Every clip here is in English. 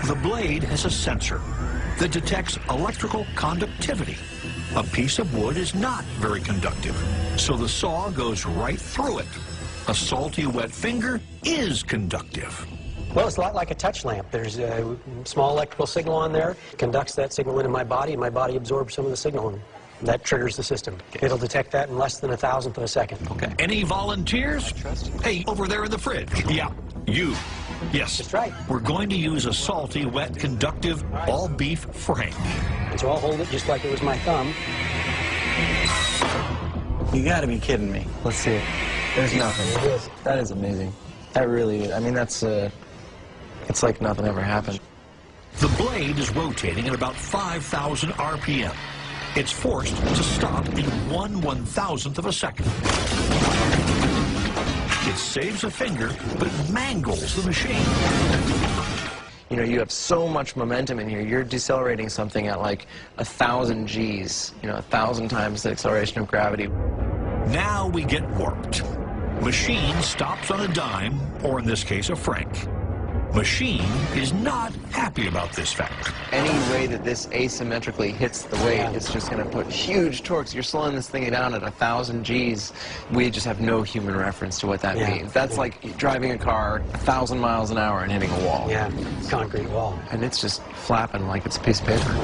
The blade has a sensor that detects electrical conductivity. A piece of wood is not very conductive, so the saw goes right through it. A salty, wet finger is conductive. Well, it's a lot like a touch lamp. There's a small electrical signal on there, conducts that signal into my body, and my body absorbs some of the signal, and that triggers the system. It'll detect that in less than 1,000th of a second. Okay. Any volunteers? Hey, over there in the fridge. Yeah, you. Yes. That's right. We're going to use a salty, wet, conductive, all-beef Frank. And so I'll hold it just like it was my thumb. You gotta be kidding me. Let's see it. There's nothing. It is. That is amazing. That really is. I mean, that's, it's like nothing ever happened. The blade is rotating at about 5,000 RPM. It's forced to stop in 1/1000th of a second. It saves a finger, but it mangles the machine. You know, you have so much momentum in here. You're decelerating something at like 1,000 Gs, you know, 1,000 times the acceleration of gravity. Now we get warped. Machine stops on a dime, or in this case, a franc. Machine is not happy about this fact. Any way that this asymmetrically hits the weight is just going to put huge torques. You're slowing this thing down at 1,000 Gs. We just have no human reference to what that means. That's like driving a car 1,000 miles an hour and hitting a wall. Yeah, concrete wall. And it's just flapping like it's a piece of paper.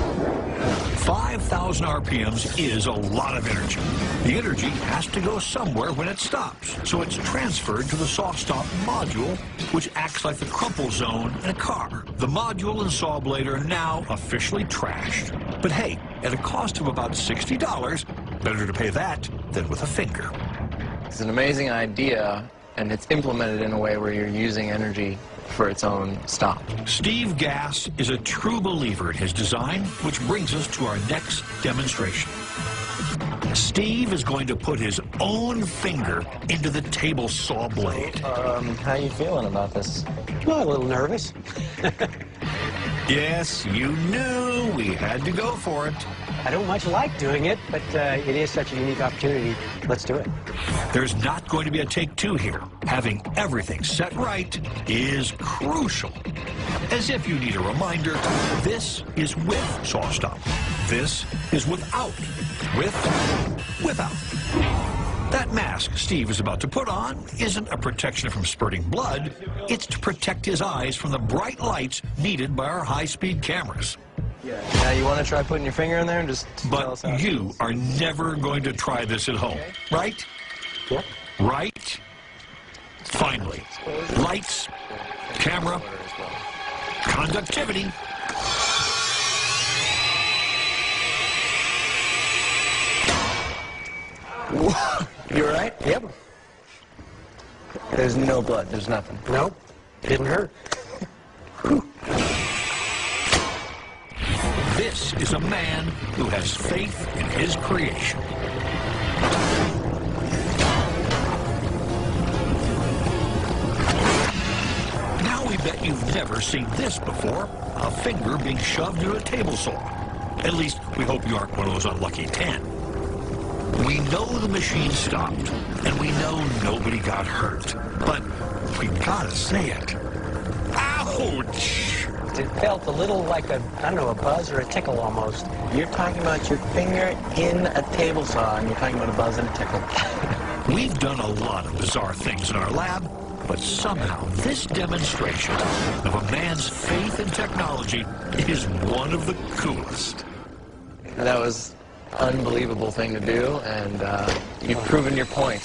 5,000 RPMs is a lot of energy. The energy has to go somewhere when it stops, so it's transferred to the SawStop module, which acts like the crumple zone in a car. The module and saw blade are now officially trashed. But hey, at a cost of about $60, better to pay that than with a finger. It's an amazing idea, and it's implemented in a way where you're using energy for its own stop. Steve Gass is a true believer in his design, which brings us to our next demonstration. Steve is going to put his own finger into the table saw blade. How you feeling about this? Well, a little nervous. Yes, you knew we had to go for it. I don't much like doing it, but it is such a unique opportunity. Let's do it. There's not going to be a take two here. Having everything set right is crucial. As if you need a reminder, this is with SawStop. This is without. Without. That mask Steve is about to put on isn't a protection from spurting blood. It's to protect his eyes from the bright lights needed by our high-speed cameras. Now, you want to try putting your finger in there and just tell us how But you are never going to try this at home, right? Yep. Right? Finally. Lights, camera, conductivity. You all right? Yep. There's no blood. There's nothing. Nope. Didn't hurt. This is a man who has faith in his creation. Now we bet you've never seen this before, a finger being shoved into a table saw. At least, we hope you aren't one of those unlucky 10. We know the machine stopped, and we know nobody got hurt. But we gotta say it. Ouch! It felt a little like a, I don't know, a buzz or a tickle almost. You're talking about your finger in a table saw, and you're talking about a buzz and a tickle. We've done a lot of bizarre things in our lab, but somehow this demonstration of a man's faith in technology is one of the coolest. That was an unbelievable thing to do, and you've proven your point.